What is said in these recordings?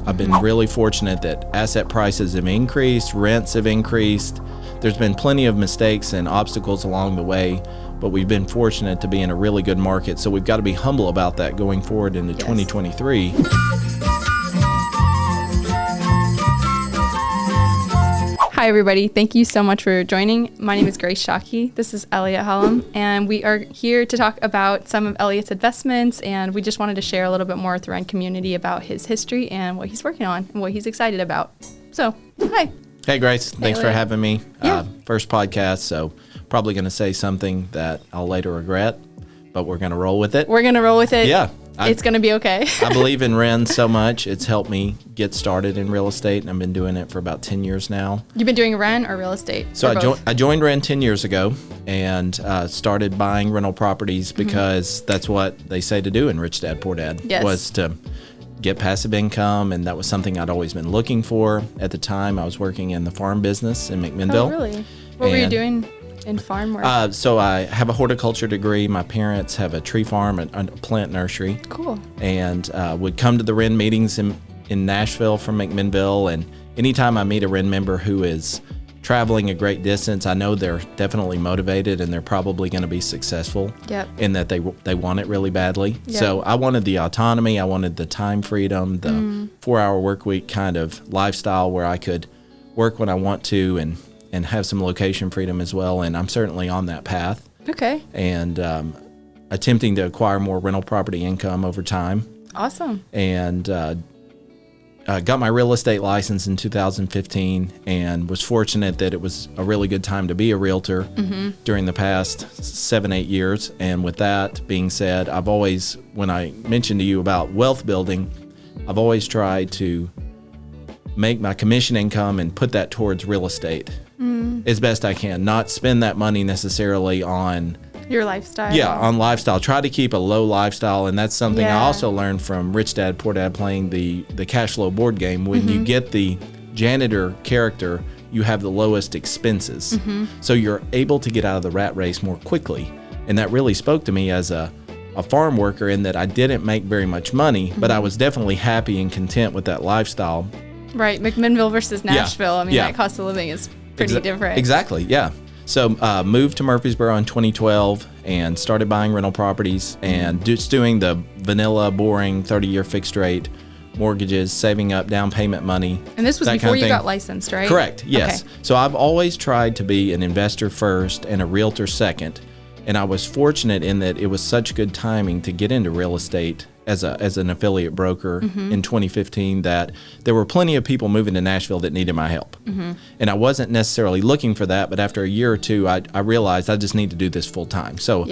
I've been really fortunate that asset prices have increased, rents have increased. There's been plenty of mistakes and obstacles along the way, but we've been fortunate to be in a really good market. So we've got to be humble about that going forward into 2023. Hi, everybody. Thank you so much for joining. My name is Grace Shockey. This is Elliot Hallum, and we are here to talk about some of Elliot's investments, and we just wanted to share a little bit more with the REIN community about his history and what he's working on and what he's excited about. So, hi. Hey, Grace. Thanks for having me. Yeah. First podcast, so probably going to say something that I'll later regret, but we're going to roll with it. We're going to roll with it. Yeah. It's going to be okay. I believe in REIN so much. It's helped me get started in real estate, and I've been doing it for about 10 years now. You've been doing REIN or real estate? So I joined REIN 10 years ago and started buying rental properties because that's what they say to do in Rich Dad, Poor Dad, was to get passive income, and that was something I'd always been looking for. At the time, I was working in the farm business in McMinnville. Oh, really? What were you doing in farm work? So I have a horticulture degree. My parents have a tree farm and a plant nursery. Cool. And would come to the REIN meetings in Nashville from McMinnville. And anytime I meet a REIN member who is traveling a great distance, I know they're definitely motivated and they're probably going to be successful. Yep. In that they want it really badly. Yep. So I wanted the autonomy. I wanted the time freedom, the 4-hour work week kind of lifestyle where I could work when I want to and have some location freedom as well. And I'm certainly on that path. Okay. And attempting to acquire more rental property income over time. Awesome. And got my real estate license in 2015 and was fortunate that it was a really good time to be a realtor during the past 7-8 years. And with that being said, I've always, when I mentioned to you about wealth building, I've always tried to make my commission income and put that towards real estate as best I can, not spend that money necessarily on your lifestyle. Yeah, on lifestyle. Try to keep a low lifestyle, and that's something I also learned from Rich Dad, Poor Dad playing the cash flow board game. When you get the janitor character, you have the lowest expenses. So you're able to get out of the rat race more quickly. And that really spoke to me as a farm worker in that I didn't make very much money, but I was definitely happy and content with that lifestyle. Right, McMinnville versus Nashville. I mean, that cost of living is pretty different. Exactly, yeah. So moved to Murfreesboro in 2012 and started buying rental properties and just doing the vanilla, boring 30-year fixed rate mortgages, saving up down payment money. And this was before you got licensed, right? Correct, yes. Okay. So I've always tried to be an investor first and a realtor second. And I was fortunate in that it was such good timing to get into real estate as an affiliate broker in 2015 that there were plenty of people moving to Nashville that needed my help. And I wasn't necessarily looking for that, but after a year or two, I realized I just need to do this full time. So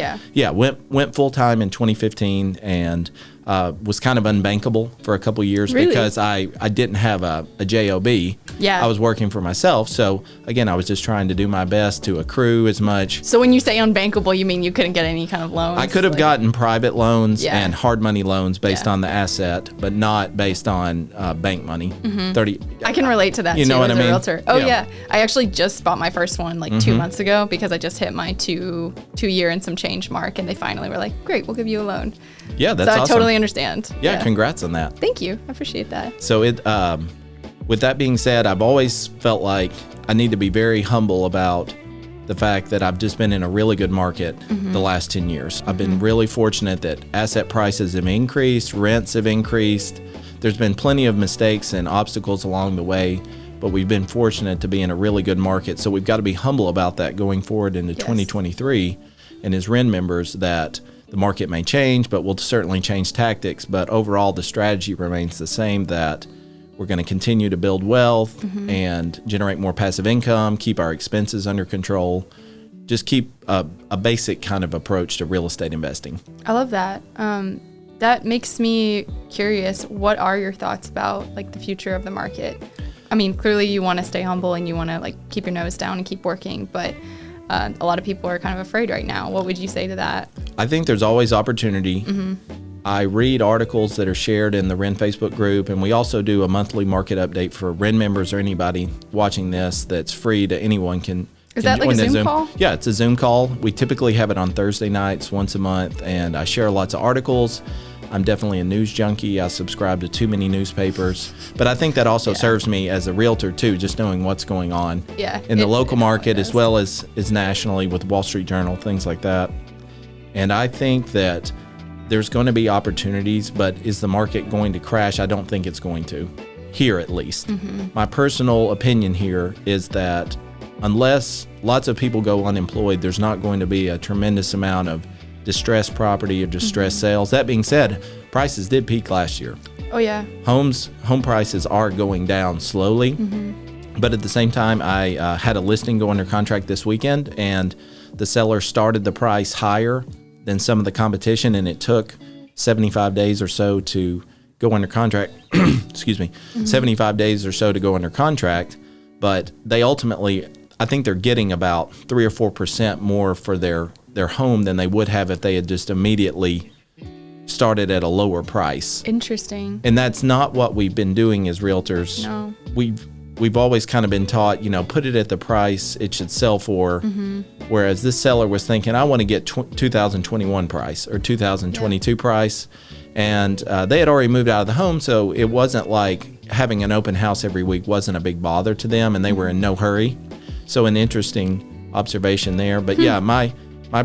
went full time in 2015 and was kind of unbankable for a couple years because I didn't have a job. Yeah. I was working for myself. So again, I was just trying to do my best to accrue as much. So when you say unbankable, you mean you couldn't get any kind of loans? I could have gotten private loans and hard money loans based on the asset, but not based on bank money. 30. I can relate to that you too know what as I mean? a realtor. Oh yeah. I actually just bought my first one like 2 months ago because I just hit my two year and some change mark, and they finally were like, great, we'll give you a loan. Yeah, that's so awesome. I totally understand. Yeah, congrats on that. Thank you. I appreciate that. So with that being said, I've always felt like I need to be very humble about the fact that I've just been in a really good market the last 10 years. I've been really fortunate that asset prices have increased, rents have increased. There's been plenty of mistakes and obstacles along the way, but we've been fortunate to be in a really good market. So we've got to be humble about that going forward into 2023. And as REIN members, that the market may change, but we'll certainly change tactics. But overall, the strategy remains the same, that we're going to continue to build wealth and generate more passive income, keep our expenses under control, just keep a basic kind of approach to real estate investing. I love that. That makes me curious. What are your thoughts about like the future of the market? I mean, clearly you want to stay humble and you want to like keep your nose down and keep working, but a lot of people are kind of afraid right now. What would you say to that? I think there's always opportunity. I read articles that are shared in the REIN Facebook group, and we also do a monthly market update for REIN members or anybody watching this that's free to anyone can. Is that like a Zoom call? Yeah, it's a Zoom call. We typically have it on Thursday nights once a month, and I share lots of articles I'm definitely a news junkie. I subscribe to too many newspapers. But I think that also serves me as a realtor, too, just knowing what's going on in the local market as well as nationally with Wall Street Journal, things like that. And I think that there's going to be opportunities, but is the market going to crash? I don't think it's going to, here at least. My personal opinion here is that unless lots of people go unemployed, there's not going to be a tremendous amount of distressed property or distressed sales. That being said, prices did peak last year. Oh, yeah. Home prices are going down slowly. But at the same time, I had a listing go under contract this weekend, and the seller started the price higher than some of the competition, and it took 75 days or so to go under contract. Excuse me, 75 days or so to go under contract. But they ultimately, I think they're getting about 3 or 4% more for their home than they would have if they had just immediately started at a lower price. Interesting. And that's not what we've been doing as realtors. No. We've always kind of been taught, put it at the price it should sell for. Whereas this seller was thinking, I want to get 2021 price or 2022 price. And they had already moved out of the home, so it wasn't like having an open house every week wasn't a big bother to them, and they were in no hurry. So an interesting observation there. But yeah, my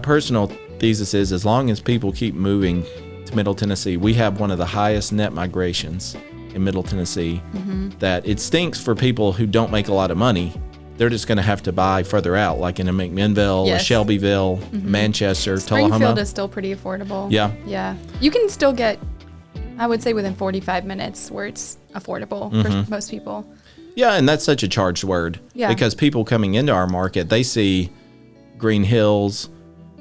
personal thesis is as long as people keep moving to Middle Tennessee, we have one of the highest net migrations in Middle Tennessee, that it stinks for people who don't make a lot of money. They're just going to have to buy further out, like in a McMinnville, a Shelbyville, Manchester, Tullahoma. Springfield is still pretty affordable. Yeah. Yeah. You can still get, I would say, within 45 minutes where it's affordable for most people. Yeah, and that's such a charged word. Yeah. Because people coming into our market, they see Green Hills,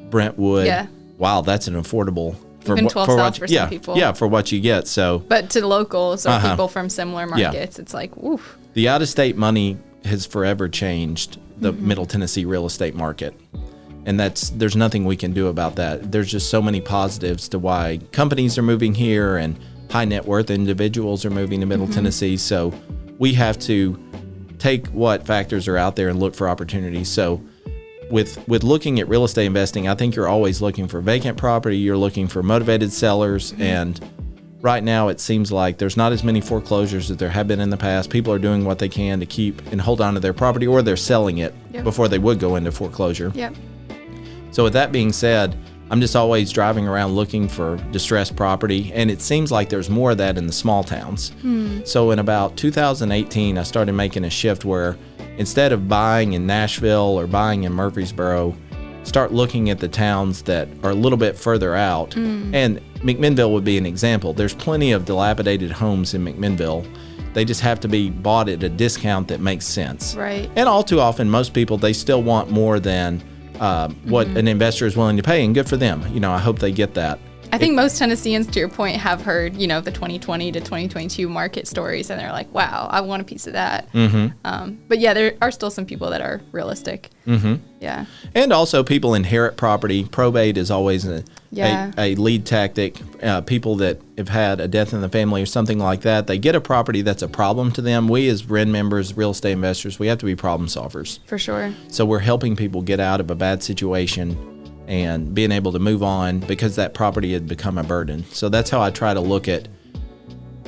Brentwood. Yeah. Wow, that's an affordable. Even 12 South for some people. Yeah, for what you get. So, but to locals or people from similar markets, it's like, oof. The out-of-state money has forever changed the Middle Tennessee real estate market. And there's nothing we can do about that. There's just so many positives to why companies are moving here and high net worth individuals are moving to Middle Tennessee. So we have to take what factors are out there and look for opportunities. So with looking at real estate investing, I think you're always looking for vacant property. You're looking for motivated sellers. And right now it seems like there's not as many foreclosures as there have been in the past. People are doing what they can to keep and hold on to their property, or they're selling it before they would go into foreclosure. Yep. So with that being said, I'm just always driving around looking for distressed property, and it seems like there's more of that in the small towns. So in about 2018, I started making a shift where instead of buying in Nashville or buying in Murfreesboro, start looking at the towns that are a little bit further out. And McMinnville would be an example. There's plenty of dilapidated homes in McMinnville. They just have to be bought at a discount that makes sense. Right. And all too often, most people, they still want more than what an investor is willing to pay, and good for them. I hope they get that. I think most Tennesseans, to your point, have heard, the 2020 to 2022 market stories, and they're like, wow, I want a piece of that. But yeah, there are still some people that are realistic. Yeah. And also people inherit property. Probate is always a lead tactic. People that have had a death in the family or something like that, they get a property that's a problem to them. We as REIN members, real estate investors, we have to be problem solvers. For sure. So we're helping people get out of a bad situation and being able to move on because that property had become a burden. So that's how I try to look at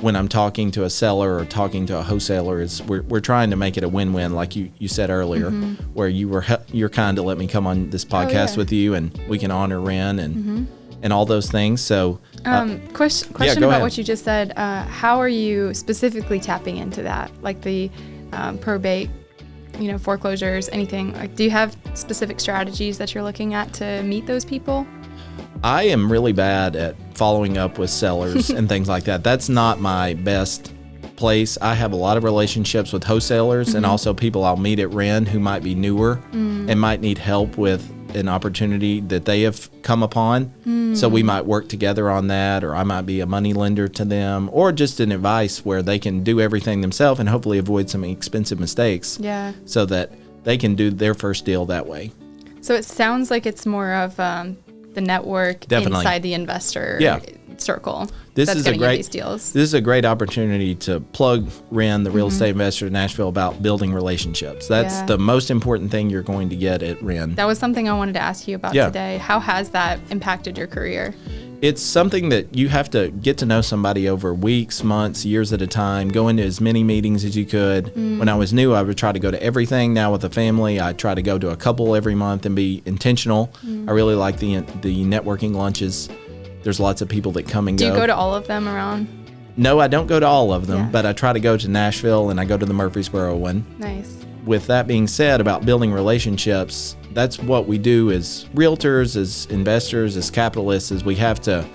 when I'm talking to a seller or talking to a wholesaler, is we're trying to make it a win-win, like you said earlier, where you're kind to let me come on this podcast with you, and we can honor REIN and all those things. So question about what you just said. How are you specifically tapping into that, like the probate, foreclosures, anything? Like, do you have specific strategies that you're looking at to meet those people? I am really bad at following up with sellers and things like that. That's not my best place. I have a lot of relationships with wholesalers and also people I'll meet at REIN who might be newer and might need help with an opportunity that they have come upon. So we might work together on that, or I might be a money lender to them, or just an advice where they can do everything themselves and hopefully avoid some expensive mistakes. Yeah. So that they can do their first deal that way. So it sounds like it's more of the network inside the investor circle. This is a great opportunity to plug REIN, the real estate investor in Nashville, about building relationships. That's the most important thing you're going to get at REIN. That was something I wanted to ask you about today. How has that impacted your career? It's something that you have to get to know somebody over weeks, months, years at a time, go into as many meetings as you could. When I was new, I would try to go to everything. Now with a family, I try to go to a couple every month and be intentional. I really like the networking lunches. There's lots of people that come and go. Do you go to all of them around? No, I don't go to all of them, but I try to go to Nashville and I go to the Murfreesboro one. Nice. With that being said, about building relationships, that's what we do as realtors, as investors, as capitalists, is we have to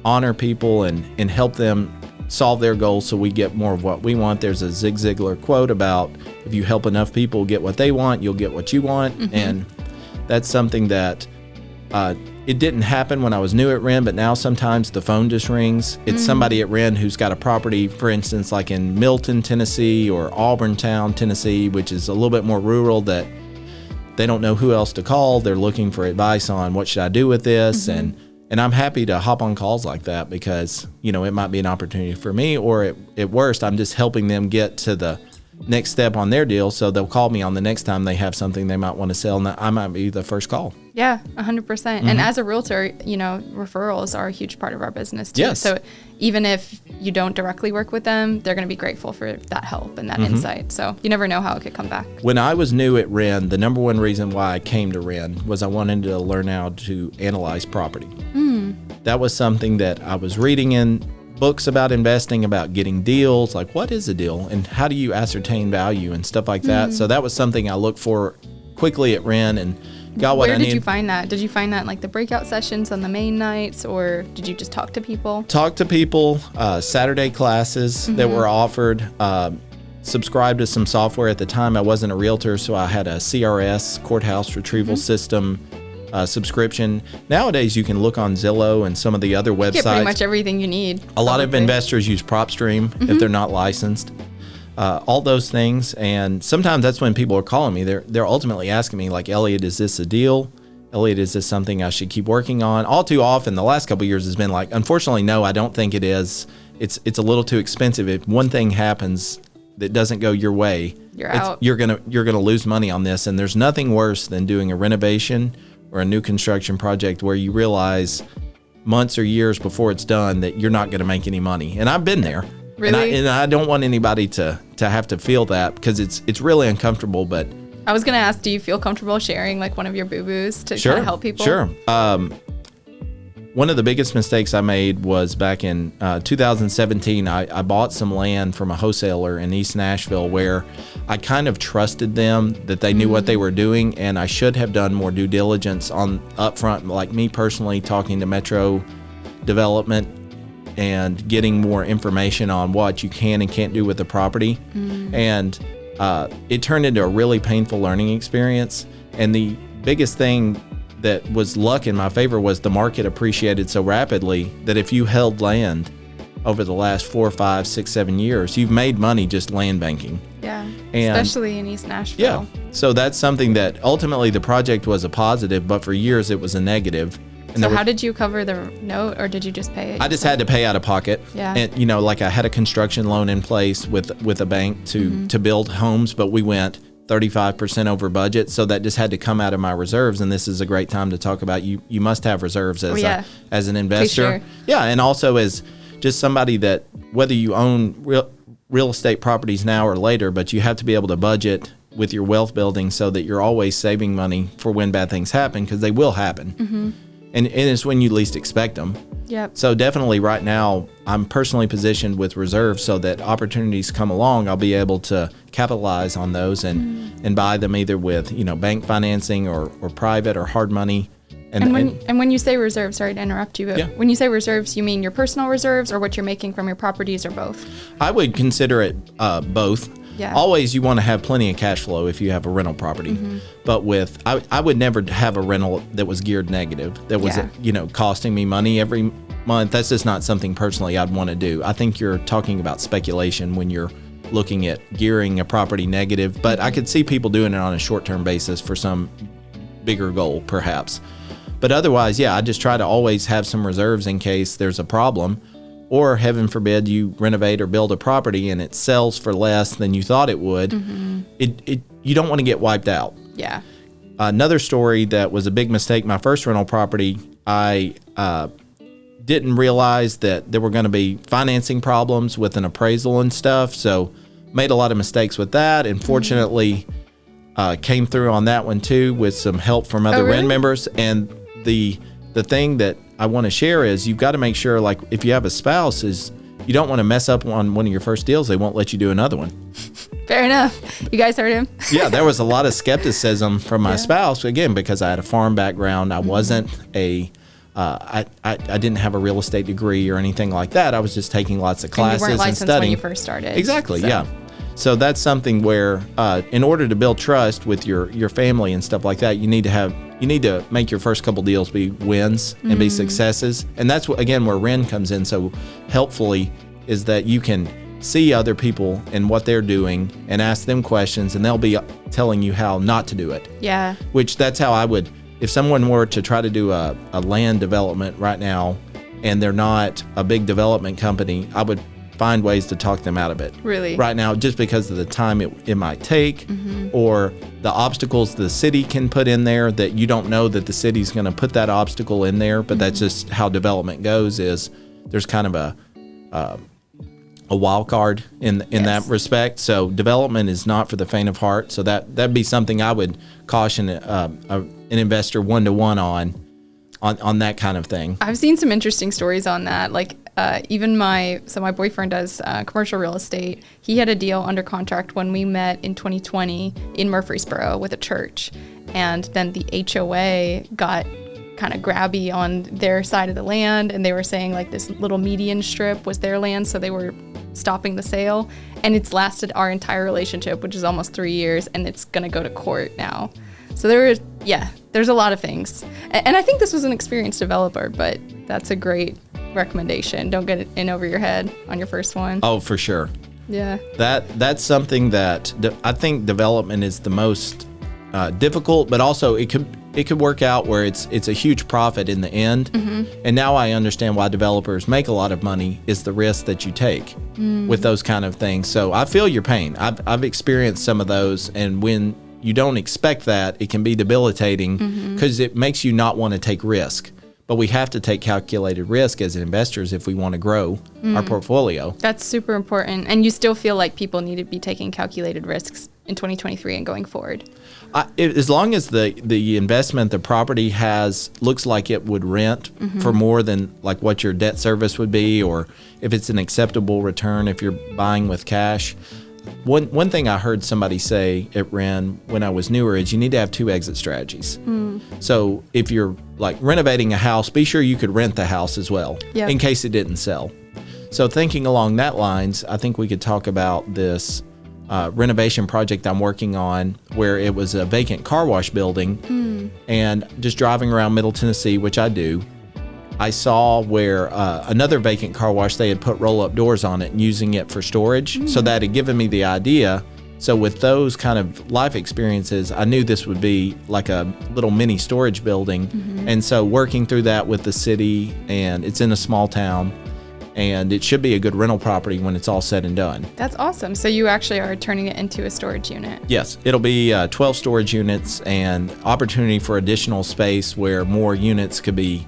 honor people and help them solve their goals so we get more of what we want. There's a Zig Ziglar quote about if you help enough people get what they want, you'll get what you want. And that's something that it didn't happen when I was new at REIN, but now sometimes the phone just rings. It's somebody at REIN who's got a property, for instance, like in Milton, Tennessee, or Auburntown, Tennessee, which is a little bit more rural, that they don't know who else to call. They're looking for advice on what should I do with this. And I'm happy to hop on calls like that because, it might be an opportunity for me, or at worst, I'm just helping them get to the next step on their deal. So they'll call me on the next time they have something they might want to sell, and I might be the first call. Yeah, 100%. And as a realtor, referrals are a huge part of our business too. Yes. So even if you don't directly work with them, they're going to be grateful for that help and that insight. So you never know how it could come back. When I was new at REIN, the number one reason why I came to REIN was I wanted to learn how to analyze property. That was something that I was reading in books about investing, about getting deals, like what is a deal and how do you ascertain value and stuff like that. So that was something I looked for quickly at REIN and got what I needed. Where did you find that? Did you find that in like the breakout sessions on the main nights, or did you just talk to people? Talk to people, Saturday classes that were offered, subscribed to some software. At the time I wasn't a realtor, so I had a CRS, courthouse retrieval system, subscription. Nowadays you can look on Zillow and some of the other websites. You get pretty much everything you need. A lot of investors use PropStream if they're not licensed. All those things, and sometimes that's when people are calling me. They're ultimately asking me, like, Elliot, is this a deal? Elliot, is this something I should keep working on? All too often, the last couple of years has been like, unfortunately, no, I don't think it is. It's a little too expensive. If one thing happens that doesn't go your way, you're out. You're gonna lose money on this. And there's nothing worse than doing a renovation or a new construction project where you realize months or years before it's done that you're not going to make any money. And I've been there. Really? And I don't want anybody to have to feel that, because it's really uncomfortable. But I was going to ask, do you feel comfortable sharing like one of your boo-boos to kind of help people? Sure. One of the biggest mistakes I made was back in 2017. I bought some land from a wholesaler in East Nashville where I kind of trusted them that they knew what they were doing, and I should have done more due diligence on upfront, like me personally talking to Metro Development and getting more information on what you can and can't do with the property. And it turned into a really painful learning experience. And the biggest thing that was luck in my favor was the market appreciated so rapidly that if you held land over the last 4, 5, 6, 7 years, you've made money just land banking. Yeah, and especially in East Nashville. Yeah, so that's something that ultimately the project was a positive, but for years it was a negative. And so how did you cover the note, or did you just pay it? I just had to pay out of pocket. Yeah. And like I had a construction loan in place with a bank to build homes, but we went 35% over budget, so that just had to come out of my reserves. And this is a great time to talk about you must have reserves as an investor. Sure. Yeah, and also as just somebody that, whether you own real estate properties now or later, but you have to be able to budget with your wealth building so that you're always saving money for when bad things happen, because they will happen. And it's when you least expect them. Yep. So definitely right now, I'm personally positioned with reserves so that opportunities come along, I'll be able to capitalize on those and buy them either with, bank financing or private or hard money. And when you say reserves, sorry to interrupt you, but when you say reserves, you mean your personal reserves or what you're making from your properties, or both? I would consider it both. Yeah. Always you want to have plenty of cash flow if you have a rental property. But I would never have a rental that was geared negative, that was, costing me money every month. That's just not something personally I'd want to do. I think you're talking about speculation when you're looking at gearing a property negative, but I could see people doing it on a short-term basis for some bigger goal perhaps. But otherwise, I just try to always have some reserves in case there's a problem. Or heaven forbid you renovate or build a property and it sells for less than you thought it would. You don't want to get wiped out. Yeah. Another story that was a big mistake, my first rental property, I didn't realize that there were going to be financing problems with an appraisal and stuff. So made a lot of mistakes with that. And fortunately, came through on that one too with some help from other REIN members. And the thing that I want to share is you've got to make sure, like if you have a spouse, is you don't want to mess up on one of your first deals. They won't let you do another one. Fair enough. You guys heard him. Yeah, there was a lot of skepticism from my spouse, again, because I had a farm background. I wasn't I didn't have a real estate degree or anything like that. I was just taking lots of classes and you weren't licensed studying. when you first started. Exactly, so. yeah. So that's something where, in order to build trust with your family and stuff like that, you need to make your first couple deals be wins and be successes. And that's what, again, where REIN comes in so helpfully, is that you can see other people and what they're doing and ask them questions, and they'll be telling you how not to do it. Yeah. Which that's how I would, if someone were to try to do a land development right now and they're not a big development company, I would find ways to talk them out of it. Really? Right now, just because of the time it might take, or the obstacles the city can put in there that you don't know that the city's going to put that obstacle in there, but that's just how development goes, is there's kind of a wild card in that respect. So development is not for the faint of heart. So that'd be something I would caution an investor one-to-one on that kind of thing. I've seen some interesting stories on that. Like even my boyfriend does commercial real estate. He had a deal under contract when we met in 2020 in Murfreesboro with a church. And then the HOA got kind of grabby on their side of the land, and they were saying like this little median strip was their land, so they were stopping the sale. And it's lasted our entire relationship, which is almost 3 years, and it's gonna go to court now. So there's a lot of things. And I think this was an experienced developer, but that's a great recommendation. Don't get it in over your head on your first one. Oh, for sure. Yeah. That's something that I think development is the most difficult, but also it could work out where it's a huge profit in the end. And now I understand why developers make a lot of money, is the risk that you take with those kind of things. So I feel your pain. I've experienced some of those, and when you don't expect that, it can be debilitating because it makes you not want to take risk. But we have to take calculated risk as investors if we want to grow our portfolio. That's super important. And you still feel like people need to be taking calculated risks in 2023 and going forward? As long as the investment, the property looks like it would rent for more than like what your debt service would be, or if it's an acceptable return if you're buying with cash. One thing I heard somebody say at REIN when I was newer is you need to have 2 exit strategies. So if you're like renovating a house, be sure you could rent the house as well in case it didn't sell. So thinking along that lines, I think we could talk about this renovation project I'm working on, where it was a vacant car wash building. And just driving around Middle Tennessee, which I do, I saw where another vacant car wash, they had put roll-up doors on it and using it for storage. So that had given me the idea. So with those kind of life experiences, I knew this would be like a little mini storage building. And so working through that with the city, and it's in a small town, and it should be a good rental property when it's all said and done. That's awesome. So you actually are turning it into a storage unit? Yes, it'll be 12 storage units and opportunity for additional space where more units could be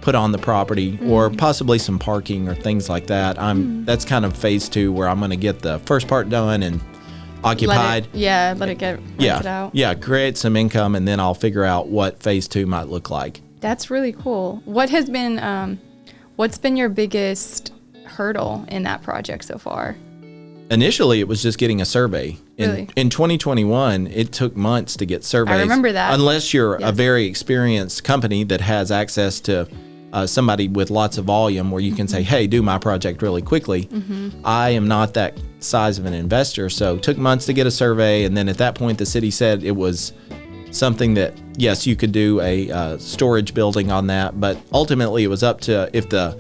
put on the property, or possibly some parking or things like that. That's kind of phase 2, where I'm going to get the first part done and occupied. Let it get rented out. Yeah, create some income, and then I'll figure out what phase 2 might look like. That's really cool. What has been, what's been your biggest hurdle in that project so far? Initially, it was just getting a survey. In 2021, it took months to get surveys. I remember that. Unless you're a very experienced company that has access to somebody with lots of volume where you can say, hey, do my project really quickly. I am not that size of an investor, so it took months to get a survey. And then at that point, the city said it was something that, yes, you could do a storage building on that. But ultimately, it was up to, if the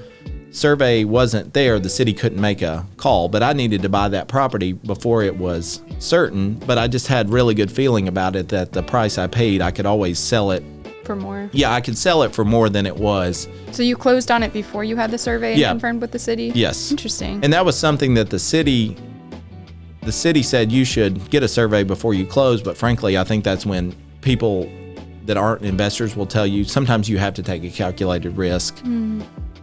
survey wasn't there, the city couldn't make a call. But I needed to buy that property before it was certain. But I just had really good feeling about it, that the price I paid, I could always sell it for more. Yeah, I could sell it for more than it was. So you closed on it before you had the survey and confirmed with the city? Yes. Interesting. And that was something that the city said you should get a survey before you close. But frankly, I think that's when people that aren't investors will tell you sometimes you have to take a calculated risk.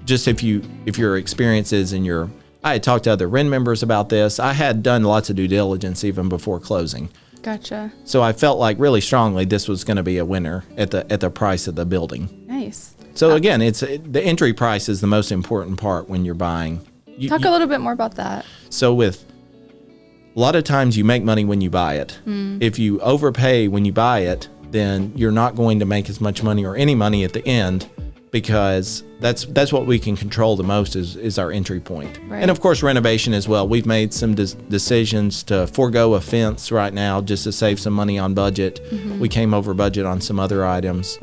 just if your experiences and I had talked to other REIN members about this. I had done lots of due diligence even before closing. Gotcha. So I felt like really strongly this was going to be a winner at the price of the building. Nice. So again, the entry price is the most important part when you're buying. Talk a little bit more about that. So a lot of times you make money when you buy it. If you overpay when you buy it, then you're not going to make as much money or any money at the end, because that's what we can control the most is our entry point. Right. And of course renovation as well. We've made some decisions to forego a fence right now just to save some money on budget. We came over budget on some other items,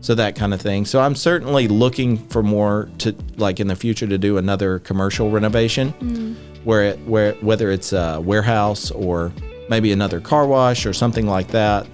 so that kind of thing. So I'm certainly looking for more to, like in the future, to do another commercial renovation where whether it's a warehouse or maybe another car wash or something like that.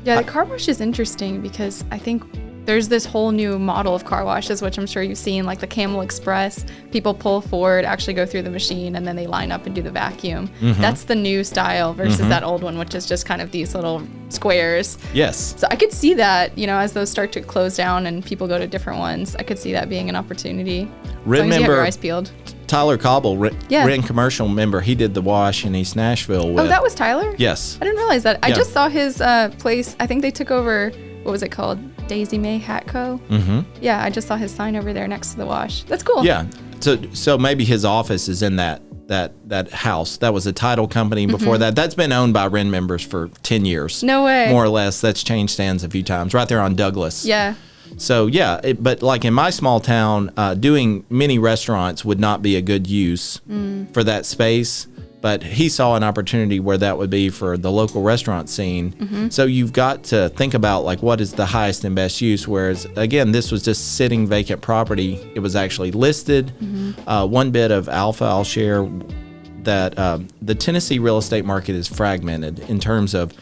Yeah, the car wash is interesting because I think there's this whole new model of car washes, which I'm sure you've seen, like the Camel Express. People pull forward, actually go through the machine, and then they line up and do the vacuum. That's the new style versus that old one, which is just kind of these little squares. Yes. So I could see that, as those start to close down and people go to different ones, I could see that being an opportunity. REIN as long as you have member your eyes peeled. Tyler Cobble, REIN commercial member, he did the wash in East Nashville. Oh, that was Tyler? Yes. I didn't realize that. I just saw his place. I think they took over, what was it called? Daisy May Hat Co. Yeah, I just saw his sign over there next to the wash. That's cool. Yeah. So maybe his office is in that house. That was a title company before that. That's been owned by REIN members for 10 years. No way. More or less. That's changed hands a few times. Right there on Douglas. Yeah. So yeah, but like in my small town, doing mini restaurants would not be a good use for that space. But he saw an opportunity where that would be for the local restaurant scene. So you've got to think about like what is the highest and best use. Whereas again, this was just sitting vacant property. It was actually listed. One bit of alpha I'll share, that the Tennessee real estate market is fragmented in terms of,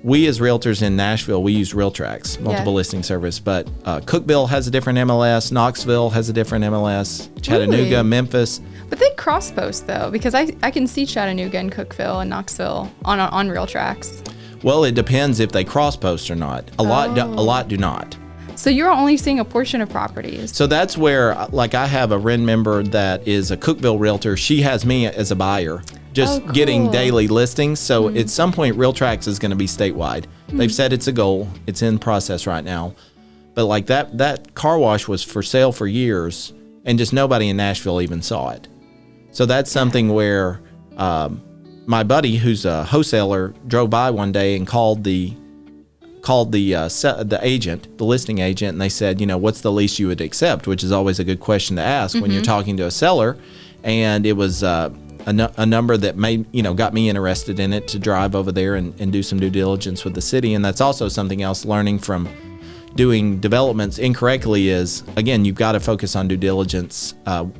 we as realtors in Nashville, we use RealTrax, multiple listing service, but Cookeville has a different MLS, Knoxville has a different MLS, Chattanooga, Really? Memphis. But they cross post though, because I can see Chattanooga and Cookeville and Knoxville on RealTrax. Well, it depends if they cross post or not. A lot do not. So you're only seeing a portion of properties. So that's where, like, I have a REIN member that is a Cookeville realtor. She has me as a buyer, just getting daily listings. So at some point, RealTrax is going to be statewide. They've said it's a goal. It's in process right now. But like that car wash was for sale for years, and just nobody in Nashville even saw it. So that's something where my buddy, who's a wholesaler, drove by one day and called the agent, the listing agent, and they said, what's the least you would accept, which is always a good question to ask when you're talking to a seller. And it was a number that got me interested in it to drive over there and do some due diligence with the city. And that's also something else, learning from doing developments incorrectly is, again, you've got to focus on due diligence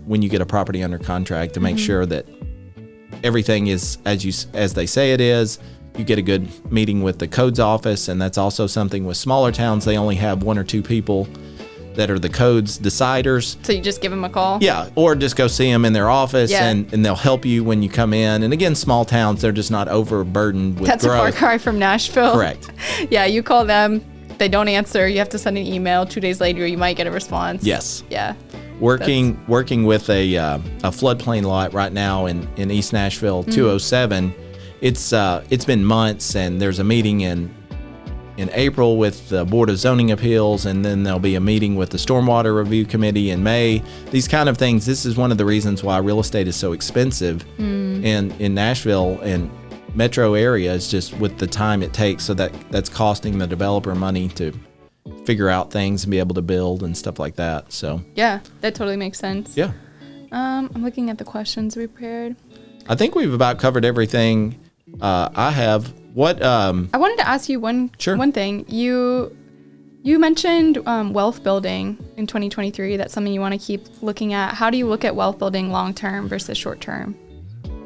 when you get a property under contract to make sure that everything is as they say it is. You get a good meeting with the codes office, and that's also something with smaller towns. They only have one or two people that are the codes deciders. So you just give them a call? Yeah, or just go see them in their office, and they'll help you when you come in. And again, small towns, they're just not overburdened with That's growth. a far cry from Nashville. Correct. Yeah, you call them, they don't answer, you have to send an email. 2 days later, you might get a response. Yes. Yeah. Working with a floodplain lot right now in East Nashville, 207. It's been months, and there's a meeting in April with the Board of Zoning Appeals, and then there'll be a meeting with the Stormwater Review Committee in May. These kind of things. This is one of the reasons why real estate is so expensive in Nashville and metro areas, just with the time it takes. So that's costing the developer money to figure out things and be able to build and stuff like that. So yeah, that totally makes sense. Yeah. I'm looking at the questions we prepared. I think we've about covered everything. I have. What I wanted to ask you one thing. You mentioned wealth building in 2023. That's something you want to keep looking at. How do you look at wealth building long term versus short term?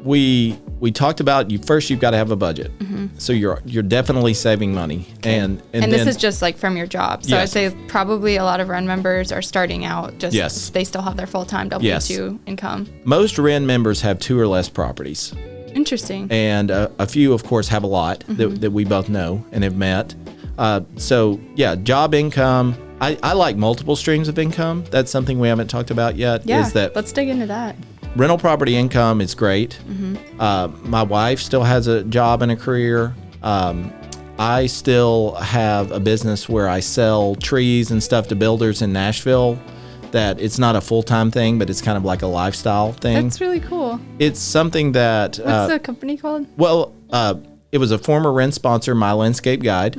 We talked about you've got to have a budget. So you're definitely saving money. Okay. And this then, is just like from your job. So Yes. I'd say probably a lot of REIN members are starting out just they still have their full-time W-2 income. most REIN members have 2 or less properties. Interesting. And a few, of course, have a lot that we both know and have met. So yeah, job income, I like multiple streams of income. That's something we haven't talked about yet. Yeah, is that let's dig into that. rental property income is great. My wife still has a job and a career. I still have a business where I sell trees and stuff to builders in Nashville. That it's not a full-time thing, but it's kind of like a lifestyle thing. That's really cool. It's something that... What's the company called? Well, it was a former REIN sponsor, My Landscape Guide,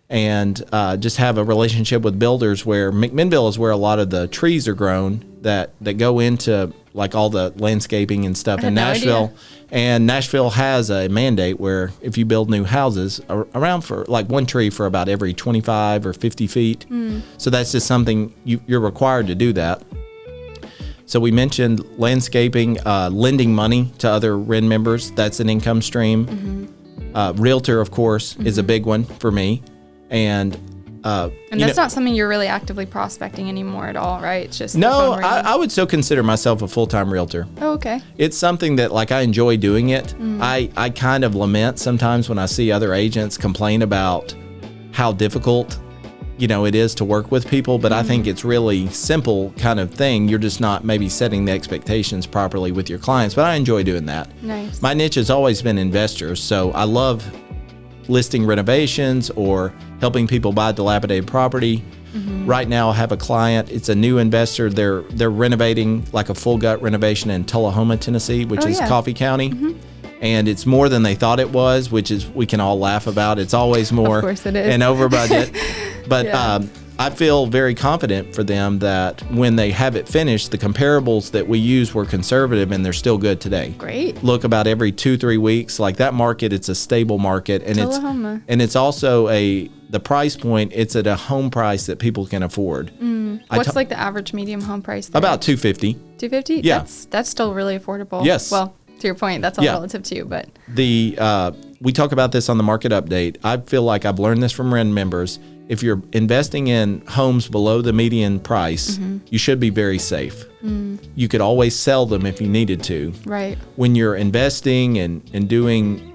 and just have a relationship with builders where McMinnville is where a lot of the trees are grown that go into like all the landscaping and stuff in Nashville. Idea. And Nashville has a mandate where if you build new houses around for like one tree for about every 25 or 50 feet. So that's just something you're required to do that. So we mentioned landscaping, lending money to other REIN members. That's an income stream. Realtor, of course, is a big one for me. And that's not something you're really actively prospecting anymore at all, right? It's just no. I would still consider myself a full-time realtor. Oh, okay. It's something that like I enjoy doing it. I kind of lament sometimes when I see other agents complain about how difficult it is to work with people, but I think it's really simple kind of thing. You're just not maybe setting the expectations properly with your clients, but I enjoy doing that. Nice. My niche has always been investors, so I love listing renovations or helping people buy dilapidated property. Right now I have a client, it's a new investor. They're renovating like a full gut renovation in Tullahoma, Tennessee, which is Coffee County. And it's more than they thought it was, which is we can all laugh about. It's always more of course it is. and over budget. But I feel very confident for them that when they have it finished, the comparables that we use were conservative and they're still good today. Great. Look about every 2-3 weeks, like that market, it's a stable market, and Tullahoma. it's also the price point. It's at a home price that people can afford. What's like the average medium home price there? About $250. $250? Yeah. That's still really affordable. Yes. Well, to your point, that's all relative to you, but we talk about this on the market update. I feel like I've learned this from REIN members. If you're investing in homes below the median price, you should be very safe. You could always sell them if you needed to. Right. When you're investing and doing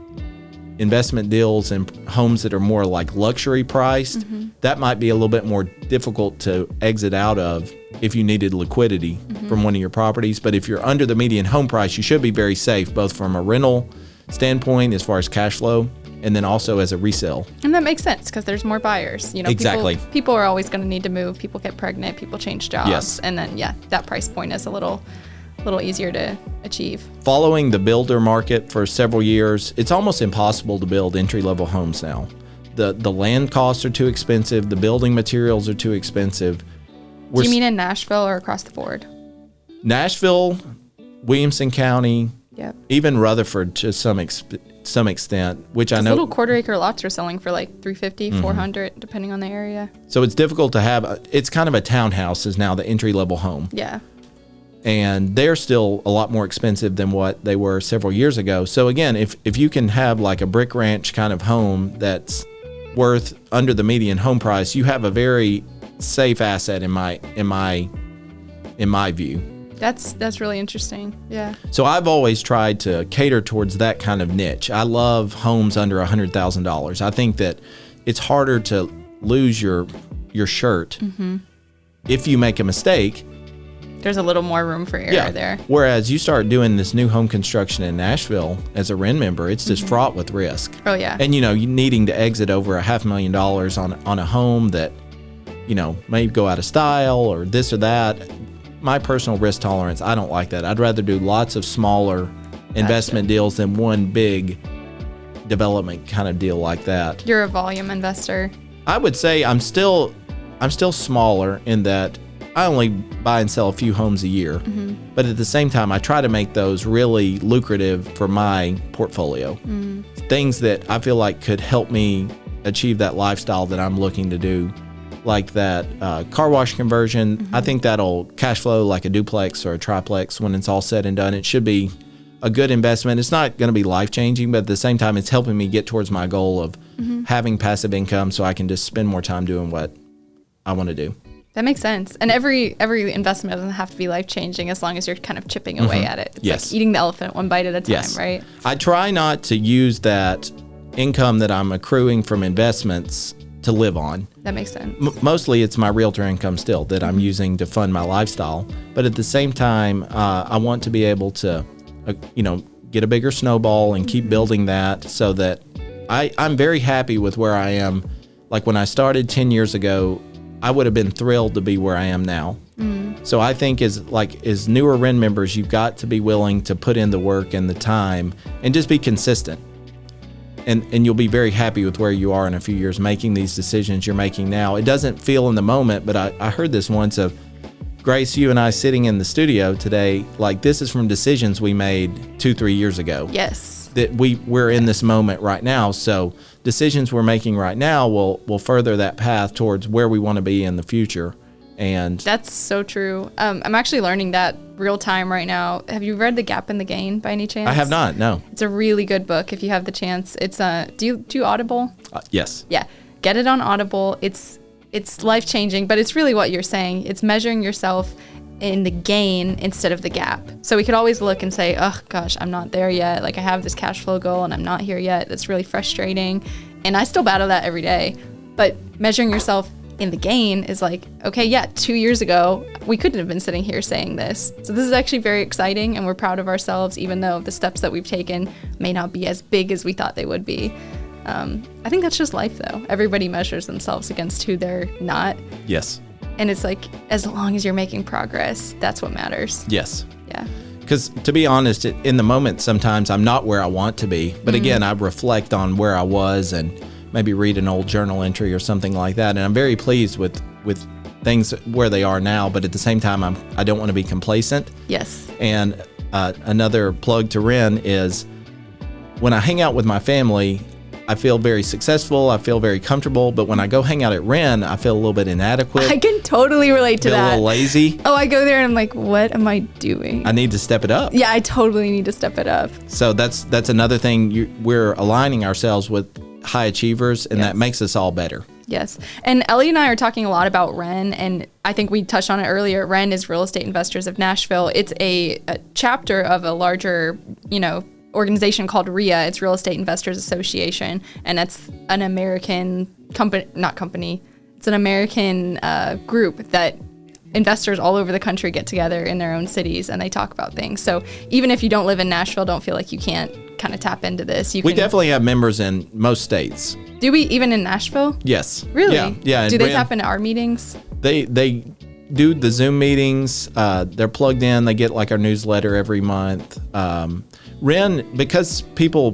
investment deals in homes that are more like luxury priced, that might be a little bit more difficult to exit out of if you needed liquidity from one of your properties. But if you're under the median home price, you should be very safe, both from a rental standpoint as far as cash flow, and then also as a resale. And that makes sense because there's more buyers. Exactly. People are always going to need to move. People get pregnant. People change jobs. Yes. And then, that price point is a little easier to achieve. Following the builder market for several years, it's almost impossible to build entry-level homes now. The land costs are too expensive. The building materials are too expensive. Do you mean in Nashville or across the board? Nashville, Williamson County, even Rutherford to some extent, which I know. Little quarter-acre lots are selling for like $350, $400, depending on the area. So it's difficult to have. It's kind of a townhouse is now the entry-level home. Yeah. And they're still a lot more expensive than what they were several years ago. So again, if you can have like a brick ranch kind of home that's worth under the median home price, you have a very safe asset in my view. That's really interesting. Yeah. So I've always tried to cater towards that kind of niche. I love homes under $100,000. I think that it's harder to lose your shirt if you make a mistake. There's a little more room for error there. Whereas you start doing this new home construction in Nashville as a REIN member, it's just fraught with risk. Oh yeah. And you needing to exit over $500,000 on a home that may go out of style or this or that. My personal risk tolerance, I don't like that. I'd rather do lots of smaller investment deals than one big development kind of deal like that. You're a volume investor. I would say I'm still smaller in that I only buy and sell a few homes a year. But at the same time, I try to make those really lucrative for my portfolio. Things that I feel like could help me achieve that lifestyle that I'm looking to do. Like that car wash conversion, I think that'll cash flow like a duplex or a triplex when it's all said and done. It should be a good investment. It's not going to be life-changing, but at the same time, it's helping me get towards my goal of having passive income so I can just spend more time doing what I want to do. That makes sense. And every investment doesn't have to be life-changing as long as you're kind of chipping away at it. It's like eating the elephant one bite at a time, right? I try not to use that income that I'm accruing from investments to live on. That makes sense. Mostly it's my realtor income still that I'm using to fund my lifestyle. But at the same time, I want to be able to, get a bigger snowball and keep building that so that I'm very happy with where I am. Like when I started 10 years ago, I would have been thrilled to be where I am now. So I think as newer REIN members, you've got to be willing to put in the work and the time and just be consistent. And you'll be very happy with where you are in a few years making these decisions you're making now. It doesn't feel in the moment, but I heard this once of Grace, you and I sitting in the studio today, like this is from decisions we made 2-3 years ago. Yes. That we're in this moment right now. So decisions we're making right now will further that path towards where we want to be in the future. And that's so true. I'm actually learning that real time right now. Have you read The Gap and the Gain by any chance? I have not, no. It's a really good book if you have the chance. It's do you Audible? Yes. Yeah. Get it on Audible. It's life-changing, but it's really what you're saying. It's measuring yourself in the gain instead of the gap. So we could always look and say, oh gosh, I'm not there yet. Like I have this cash flow goal and I'm not here yet. That's really frustrating. And I still battle that every day. But measuring yourself in the gain is like, okay, yeah, 2 years ago, we couldn't have been sitting here saying this. So this is actually very exciting and we're proud of ourselves, even though the steps that we've taken may not be as big as we thought they would be. I think that's just life though. Everybody measures themselves against who they're not. Yes. And it's like, as long as you're making progress, that's what matters. Yes. Yeah. Because to be honest, in the moment, sometimes I'm not where I want to be. But again, I reflect on where I was and maybe read an old journal entry or something like that. And I'm very pleased with things where they are now. But at the same time, I don't want to be complacent. Yes. And another plug to REIN is when I hang out with my family, I feel very successful. I feel very comfortable. But when I go hang out at REIN, I feel a little bit inadequate. I can totally relate to that. A little lazy. Oh, I go there and I'm like, what am I doing? I need to step it up. Yeah, I totally need to step it up. So that's another thing. We're aligning ourselves with high achievers, and that makes us all better. Yes. And Ellie and I are talking a lot about REIN, and I think we touched on it earlier. REIN is Real Estate Investors of Nashville. It's a chapter of a larger, organization called REIA. It's Real Estate Investors Association, and that's an American it's an American group that investors all over the country get together in their own cities and they talk about things. So even if you don't live in Nashville, don't feel like you can't kind of tap into this. We definitely have members in most states. Do we, even in Nashville? Yes. Really? Yeah. Do they tap into our meetings? They do the Zoom meetings. They're plugged in. They get like our newsletter every month. REIN, because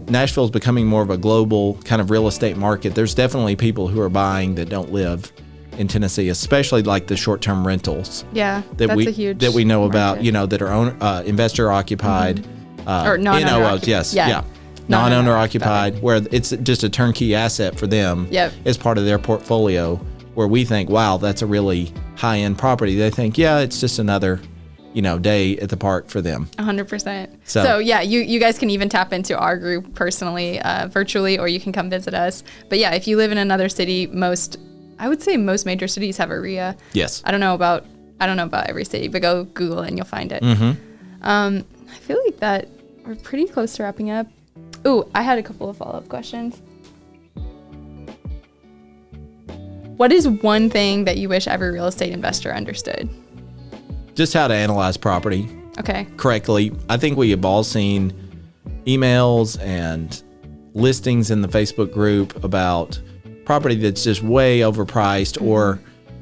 Nashville is becoming more of a global kind of real estate market, there's definitely people who are buying that don't live in Tennessee, especially like the short-term rentals. Yeah, that's a huge that we know about, market. That are investor occupied. Or non-owner NOOs, yes. Yeah. Non-owner occupied, where it's just a turnkey asset for them as part of their portfolio, where we think, wow, that's a really high-end property. They think, yeah, it's just another day at the park for them. 100%. So yeah, you guys can even tap into our group personally, virtually, or you can come visit us. But yeah, if you live in another city, I would say most major cities have a REIA. Yes. I don't know about every city, but go Google it and you'll find it. I feel like that we're pretty close to wrapping up. Ooh, I had a couple of follow-up questions. What is one thing that you wish every real estate investor understood? Just how to analyze property correctly. I think we have all seen emails and listings in the Facebook group about property that's just way overpriced, or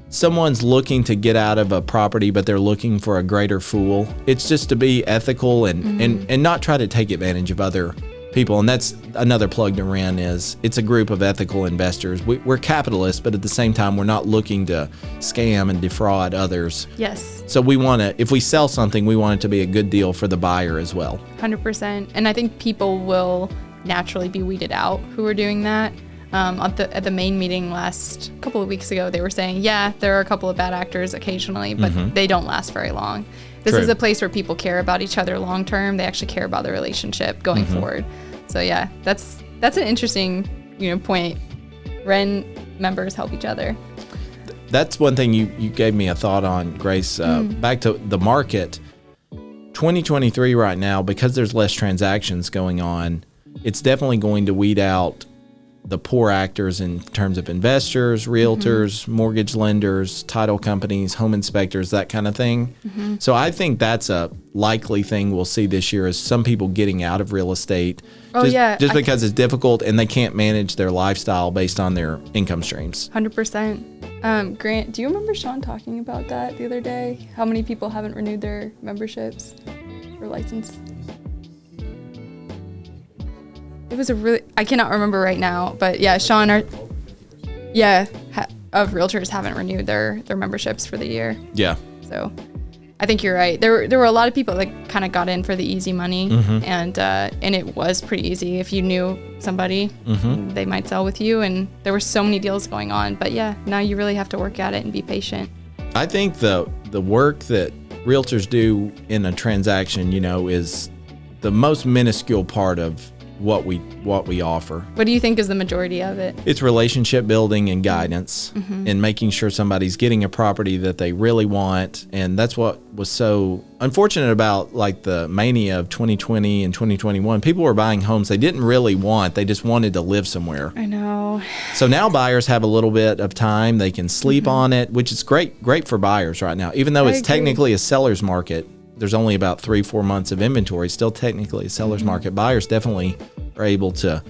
someone's looking to get out of a property, but they're looking for a greater fool. It's just to be ethical and not try to take advantage of other people. And that's another plug to REIN is it's a group of ethical investors. We're capitalists, but at the same time, we're not looking to scam and defraud others. Yes. So if we sell something, we want it to be a good deal for the buyer as well. 100%. And I think people will naturally be weeded out who are doing that. At the main meeting last couple of weeks ago, they were saying, yeah, there are a couple of bad actors occasionally, but they don't last very long. This is a place where people care about each other long term. They actually care about the relationship going forward. So yeah, that's an interesting point. REIN members help each other. That's one thing you gave me a thought on, Grace. Back to the market, 2023 right now, because there's less transactions going on, it's definitely going to weed out the poor actors in terms of investors, realtors, mortgage lenders, title companies, home inspectors, that kind of thing. So I think that's a likely thing we'll see this year, is some people getting out of real estate just because it's difficult and they can't manage their lifestyle based on their income streams. 100%. Grant, do you remember Sean talking about that the other day? How many people haven't renewed their memberships or license? It was I cannot remember right now, but yeah, Sean, of realtors haven't renewed their memberships for the year. Yeah. So I think you're right. There were a lot of people that kind of got in for the easy money, and it was pretty easy. If you knew somebody, they might sell with you, and there were so many deals going on. But yeah, now you really have to work at it and be patient. I think the work that realtors do in a transaction, is the most minuscule part of what we offer. What do you think is the majority of it? It's relationship building and guidance, and making sure somebody's getting a property that they really want. And that's what was so unfortunate about like the mania of 2020 and 2021. People were buying homes they didn't really want. They just wanted to live somewhere. I know. So now buyers have a little bit of time. They can sleep on it, which is great for buyers right now. Even though it's technically a seller's market, there's only about 3-4 months of inventory, still technically a seller's market. Buyers definitely are able to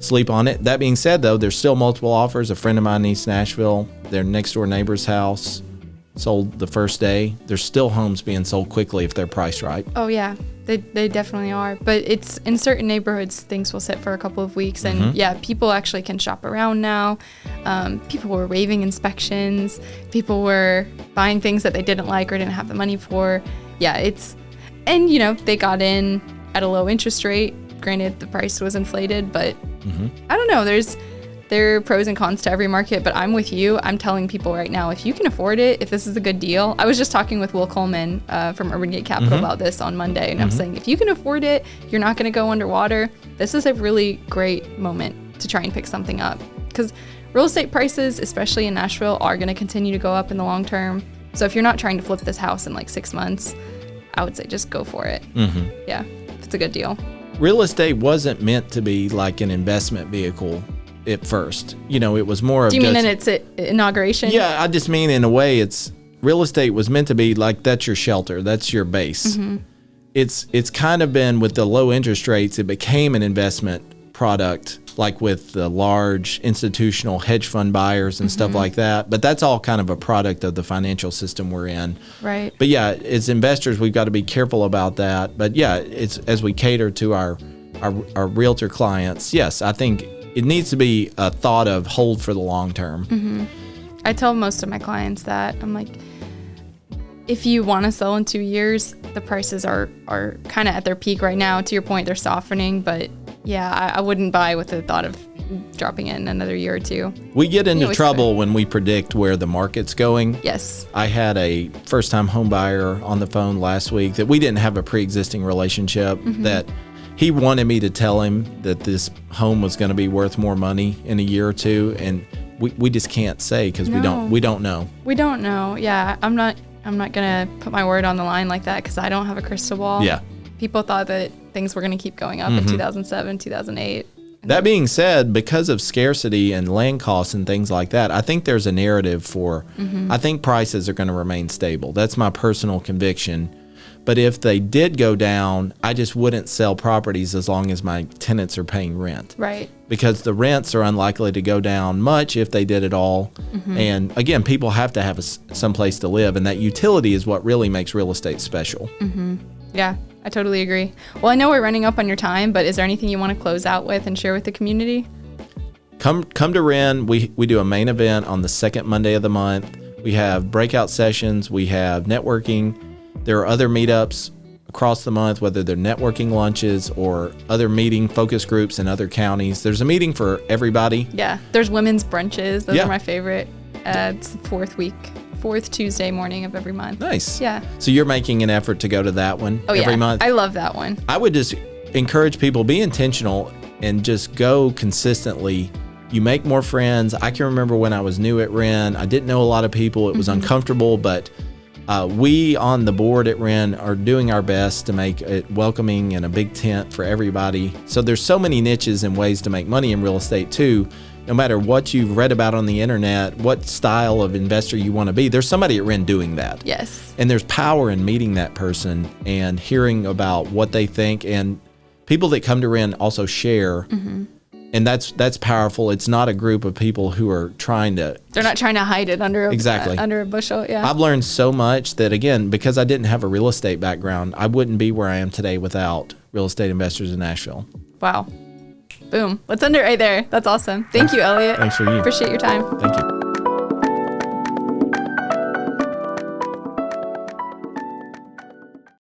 sleep on it. That being said, though, there's still multiple offers. A friend of mine in East Nashville, their next door neighbor's house sold the first day. There's still homes being sold quickly if they're priced right. Oh yeah, they definitely are. But it's in certain neighborhoods, things will sit for a couple of weeks, and people actually can shop around now. People were waiving inspections. People were buying things that they didn't like or didn't have the money for. Yeah, they got in at a low interest rate. Granted, the price was inflated, but I don't know. There are pros and cons to every market, but I'm with you. I'm telling people right now, if you can afford it, if this is a good deal. I was just talking with Will Coleman from Urban Gate Capital about this on Monday, and I'm saying, if you can afford it, you're not going to go underwater. This is a really great moment to try and pick something up, because real estate prices, especially in Nashville, are going to continue to go up in the long term. So if you're not trying to flip this house in like 6 months, I would say just go for it. Yeah, if it's a good deal. Real estate wasn't meant to be like an investment vehicle at first. It was more of. Do you mean in its inauguration? Yeah, I just mean in a way, real estate was meant to be like, that's your shelter, that's your base. It's kind of been, with the low interest rates, it became an investment product, like with the large institutional hedge fund buyers and stuff like that. But that's all kind of a product of the financial system we're in. Right. But yeah, as investors, we've got to be careful about that. But yeah, it's as we cater to our realtor clients, yes, I think it needs to be a thought of hold for the long term. I tell most of my clients that. I'm like, if you want to sell in 2 years, the prices are kind of at their peak right now. To your point, they're softening, but yeah, I wouldn't buy with the thought of dropping it in another year or two. We get into trouble when we predict where the market's going. Yes. I had a first-time home buyer on the phone last week that we didn't have a pre-existing relationship, that he wanted me to tell him that this home was going to be worth more money in a year or two, and we just can't say, because we don't know. We don't know. Yeah, I'm not gonna put my word on the line like that, because I don't have a crystal ball. Yeah. People thought that things were going to keep going up in 2007, 2008. That being said, because of scarcity and land costs and things like that, I think there's a narrative for, I think prices are going to remain stable. That's my personal conviction. But if they did go down, I just wouldn't sell properties as long as my tenants are paying rent. Right. Because the rents are unlikely to go down much if they did at all. And again, people have to have some place to live, and that utility is what really makes real estate special. Yeah, I totally agree. Well, I know we're running up on your time, but is there anything you want to close out with and share with the community? Come to REIN. We do a main event on the second Monday of the month. We have breakout sessions. We have networking. There are other meetups across the month, whether they're networking lunches or other meeting focus groups in other counties. There's a meeting for everybody. Yeah, there's women's brunches. Those are my favorite. It's the fourth Tuesday morning of every month. Nice. Yeah. So you're making an effort to go to that one every month? I love that one. I would just encourage people, be intentional and just go consistently. You make more friends. I can remember when I was new at REIN, I didn't know a lot of people. It was uncomfortable, but We on the board at REIN are doing our best to make it welcoming and a big tent for everybody. So there's so many niches and ways to make money in real estate too. No matter what you've read about on the internet, what style of investor you want to be, there's somebody at REIN doing that. Yes. And there's power in meeting that person and hearing about what they think. And people that come to REIN also share. And that's powerful. It's not a group of people who are trying to... They're not trying to hide it under a bushel. Yeah. I've learned so much that, again, because I didn't have a real estate background, I wouldn't be where I am today without real estate investors in Nashville. Wow. Boom. Let's end it right there. That's awesome. Thank you, Elliot. Thanks for you. Appreciate your time. Thank you.